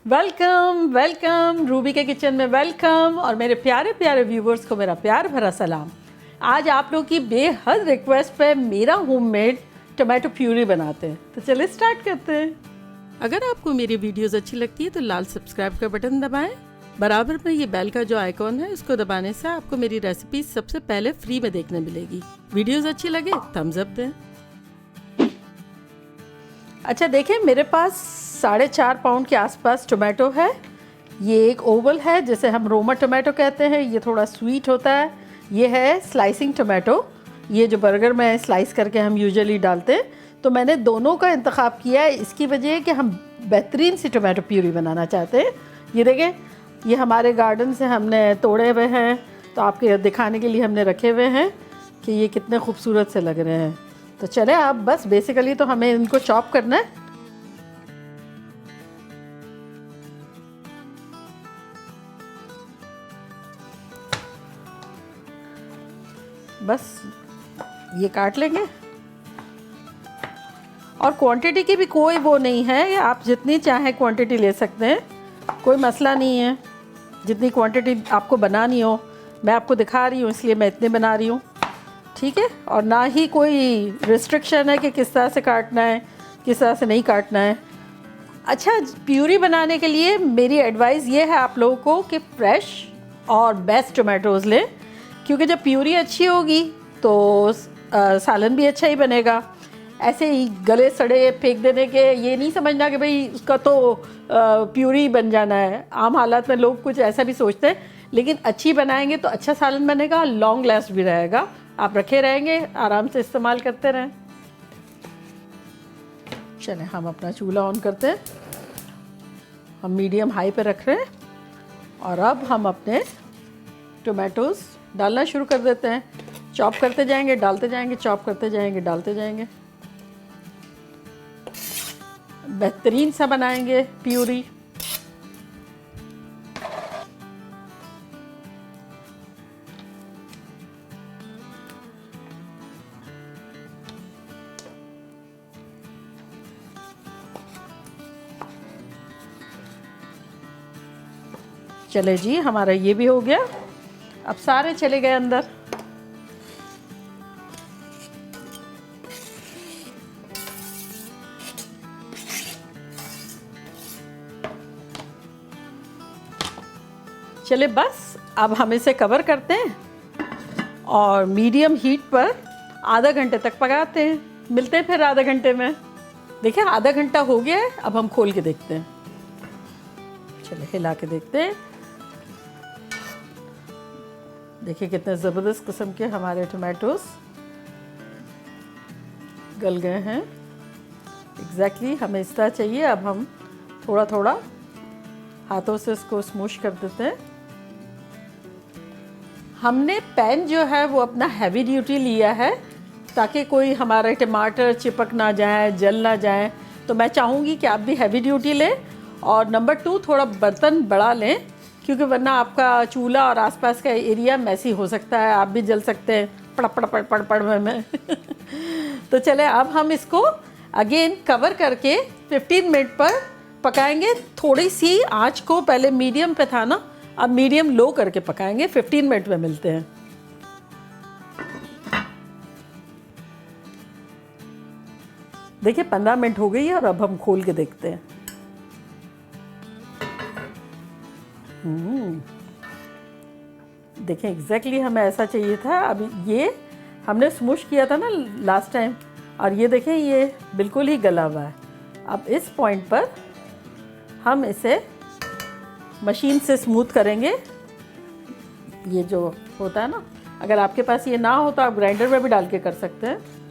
Welcome welcome Ruby के kitchen में welcome. और मेरे प्यारे प्यारे व्यूवर्स को मेरा प्यार भरा सलाम। आज आप लोग की बेहद रिक्वेस्ट पे मेरा होममेड टमाटो प्यूरी बनाते हैं, तो चलिए स्टार्ट करते हैं। अगर आपको मेरी वीडियोस अच्छी लगती है तो लाल सब्सक्राइब का बटन दबाएं। बराबर में ये बेल का जो आइकॉन है उसको दबाने से आपको मेरी रेसिपी सबसे पहले फ्री में देखने मिलेगी। वीडियोस अच्छी लगे थम्स अप दें। अच्छा देखें, मेरे पास 4.5 पाउंड के आसपास टोमेटो है। ये एक ओवल है जिसे हम रोमा टोमेटो कहते हैं। ये थोड़ा स्वीट होता है। ये है स्लाइसिंग टोमेटो, ये जो बर्गर में स्लाइस करके हम यूजुअली डालते हैं। तो मैंने दोनों का इंतखाब किया है इसकी वजह है कि हम बेहतरीन सी टोमेटो प्यूरी बनाना चाहते हैं। ये देखें, ये हमारे गार्डन से हमने तोड़े हुए हैं, तो आपके दिखाने के लिए हमने रखे हुए हैं कि ये कितने खूबसूरत से लग रहे हैं। तो चले आप बस बेसिकली तो हमें इनको चॉप करना है। बस ये काट लेंगे और क्वांटिटी की भी कोई वो नहीं है, आप जितनी चाहें क्वांटिटी ले सकते हैं, कोई मसला नहीं है। जितनी क्वांटिटी आपको बनानी हो, मैं आपको दिखा रही हूँ इसलिए मैं इतने बना रही हूँ, ठीक है। और ना ही कोई रिस्ट्रिक्शन है कि किस तरह से काटना है, किस तरह से नहीं काटना है। अच्छा, प्यूरी बनाने के लिए मेरी एडवाइस ये है आप लोगों को कि फ्रेश और बेस्ट टोमेटोज़ लें, क्योंकि जब प्यूरी अच्छी होगी तो सालन भी अच्छा ही बनेगा। ऐसे ही गले सड़े फेंक देने के ये नहीं समझना कि भाई उसका तो प्यूरी बन जाना है। आम हालात में लोग कुछ ऐसा भी सोचते हैं, लेकिन अच्छी बनाएंगे तो अच्छा सालन बनेगा, लॉन्ग लास्ट भी रहेगा, आप रखे रहेंगे, आराम से इस्तेमाल करते रहें। चलें हम अपना चूल्हा ऑन करते हैं। हम मीडियम हाई पे रख रहे हैं और अब हम अपने टोमेटोज़ डालना शुरू कर देते हैं। चॉप करते जाएंगे, डालते जाएंगे, चॉप करते जाएंगे, डालते जाएंगे। बेहतरीन सा बनाएंगे प्यूरी। चले जी, हमारा ये भी हो गया। अब सारे चले गए अंदर। चले बस अब हम इसे कवर करते हैं और मीडियम हीट पर आधा घंटे तक पकाते हैं। मिलते हैं फिर आधा घंटे में। देखिए आधा घंटा हो गया है, अब हम खोल के देखते हैं। चले हिला के देखते हैं। देखिए कितने ज़बरदस्त किस्म के हमारे टोमेटोज़ गल गए हैं। एग्जैक्टली हमें इस तरह चाहिए। अब हम थोड़ा थोड़ा हाथों से इसको स्मूश कर देते हैं। हमने पैन जो है वो अपना हैवी ड्यूटी लिया है ताकि कोई हमारे टमाटर चिपक ना जाए, जल ना जाए। तो मैं चाहूँगी कि आप भी हैवी ड्यूटी लें। और नंबर 2, थोड़ा बर्तन बड़ा लें, क्योंकि वरना आपका चूल्हा और आसपास का एरिया मैसी हो सकता है, आप भी जल सकते हैं पड़ पड़ पड़ पड़ पड़ में तो चले अब हम इसको अगेन कवर करके 15 मिनट पर पकाएंगे। थोड़ी सी आंच को पहले मीडियम पे था ना, अब मीडियम लो करके पकाएंगे। 15 मिनट में मिलते हैं। देखिए 15 मिनट हो गई है और अब हम खोल के देखते हैं। देखें एग्जैक्टली हमें ऐसा चाहिए था। अभी ये हमने स्मूश किया था ना लास्ट टाइम, और ये देखें ये बिल्कुल ही गला हुआ है। अब इस पॉइंट पर हम इसे मशीन से स्मूथ करेंगे। ये जो होता है ना, अगर आपके पास ये ना हो तो आप ग्राइंडर में भी डाल के कर सकते हैं।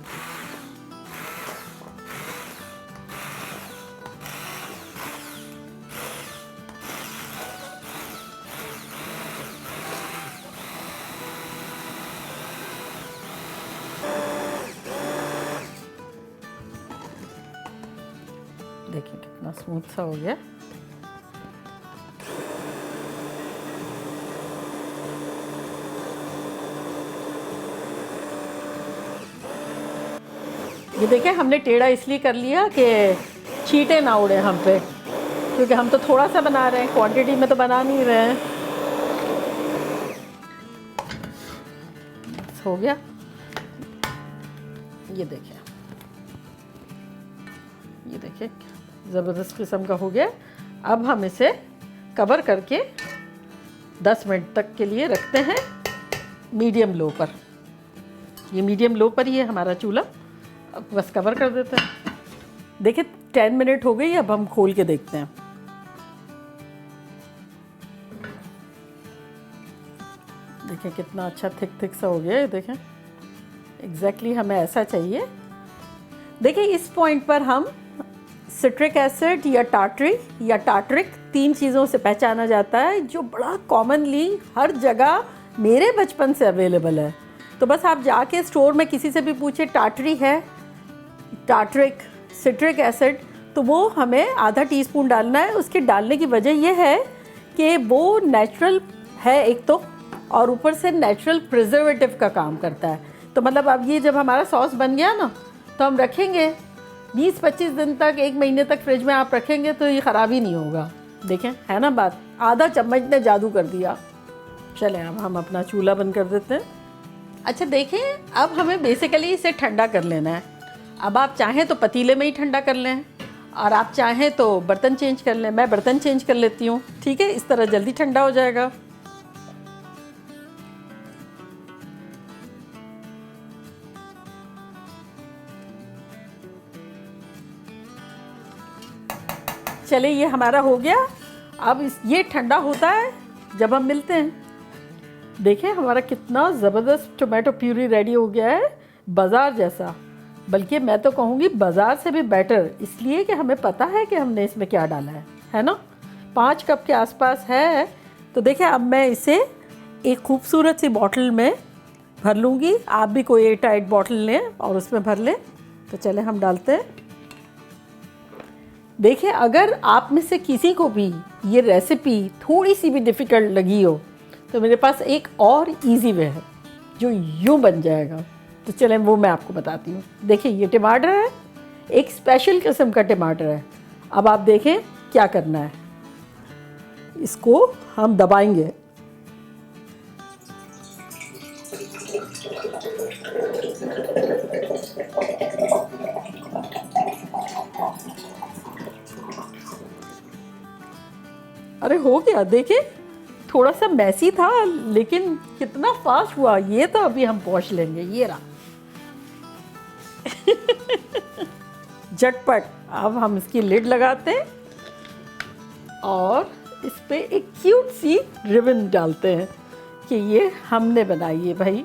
देखिए कितना स्मूथ सा हो गया। ये देखिए हमने टेढ़ा इसलिए कर लिया कि छींटे ना उड़े हम पे। क्योंकि हम तो थोड़ा सा बना रहे हैं, क्वांटिटी में तो बना नहीं रहे हैं। हो गया, ये देखिए, ये देखिए ज़बरदस्त किस्म का हो गया। अब हम इसे कवर करके 10 मिनट तक के लिए रखते हैं मीडियम लो पर। ये मीडियम लो पर ही है हमारा चूल्हा। अब बस कवर कर देते हैं। देखिए 10 मिनट हो गई, अब हम खोल के देखते हैं। देखिए कितना अच्छा थिक सा हो गया है। देखें एग्जैक्टली हमें ऐसा चाहिए। देखिए इस पॉइंट पर हम सिट्रिक एसिड या टार्टरिक 3 चीज़ों से पहचाना जाता है, जो बड़ा कॉमनली हर जगह मेरे बचपन से अवेलेबल है। तो बस आप जाके स्टोर में किसी से भी पूछे टार्टरी है, टार्टरिक, सिट्रिक एसिड, तो वो हमें आधा टीस्पून डालना है। उसके डालने की वजह यह है कि वो नेचुरल है एक तो, और ऊपर से नेचुरल प्रिजर्वेटिव का काम करता है। तो मतलब अब ये जब हमारा सॉस बन गया ना, तो हम रखेंगे 20-25 दिन तक, 1 महीने तक फ्रिज में आप रखेंगे तो ये ख़राब ही नहीं होगा। देखें है ना बात, आधा चम्मच ने जादू कर दिया। चलें अब हम अपना चूल्हा बंद कर देते हैं। अच्छा देखें, अब हमें बेसिकली इसे ठंडा कर लेना है। अब आप चाहें तो पतीले में ही ठंडा कर लें, और आप चाहें तो बर्तन चेंज कर लें। मैं बर्तन चेंज कर लेती हूँ, ठीक है, इस तरह जल्दी ठंडा हो जाएगा। चले ये हमारा हो गया। अब ये ठंडा होता है जब हम मिलते हैं। देखें हमारा कितना ज़बरदस्त टोमेटो प्यूरी रेडी हो गया है, बाज़ार जैसा, बल्कि मैं तो कहूँगी बाज़ार से भी बेटर, इसलिए कि हमें पता है कि हमने इसमें क्या डाला है ना। 5 कप के आसपास है। तो देखें अब मैं इसे एक खूबसूरत सी बॉटल में भर लूँगी। आप भी कोई एयरटाइट बॉटल लें और उसमें भर लें। तो चले हम डालते हैं। देखिए अगर आप में से किसी को भी ये रेसिपी थोड़ी सी भी डिफ़िकल्ट लगी हो, तो मेरे पास एक और इजी वे है जो यूँ बन जाएगा। तो चलें वो मैं आपको बताती हूँ। देखिए ये टमाटर है, एक स्पेशल किस्म का टमाटर है। अब आप देखें क्या करना है, इसको हम दबाएंगे। अरे हो गया, देखिए थोड़ा सा मैसी था लेकिन कितना फास्ट हुआ। ये तो अभी हम पहुँच लेंगे, ये रहा झटपट। अब हम इसकी लिड लगाते हैं और इस पे एक क्यूट सी रिबन डालते हैं कि ये हमने बनाई है भाई।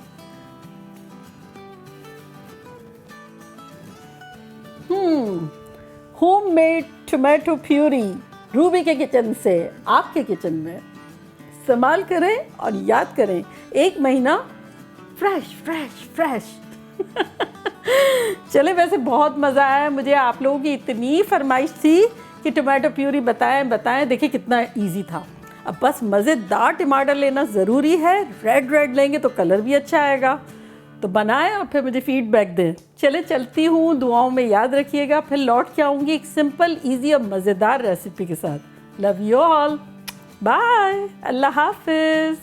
होममेड टोमेटो प्यूरी रूबी के किचन से आपके किचन में। इस्तेमाल करें और याद करें, 1 महीना फ्रेश फ्रेश फ्रेश। चले वैसे बहुत मज़ा आया मुझे। आप लोगों की इतनी फरमाइश थी कि टोमेटो प्यूरी बताएं। देखिए कितना इजी था। अब बस मज़ेदार टमाटर लेना ज़रूरी है। रेड लेंगे तो कलर भी अच्छा आएगा। तो बनाएं और फिर मुझे फीडबैक दें। चले चलती हूँ, दुआओं में याद रखिएगा। फिर लौट के आऊँगी एक सिंपल, ईजी और मज़ेदार रेसिपी के साथ। लव यू ऑल, बाय, अल्लाह हाफिज़।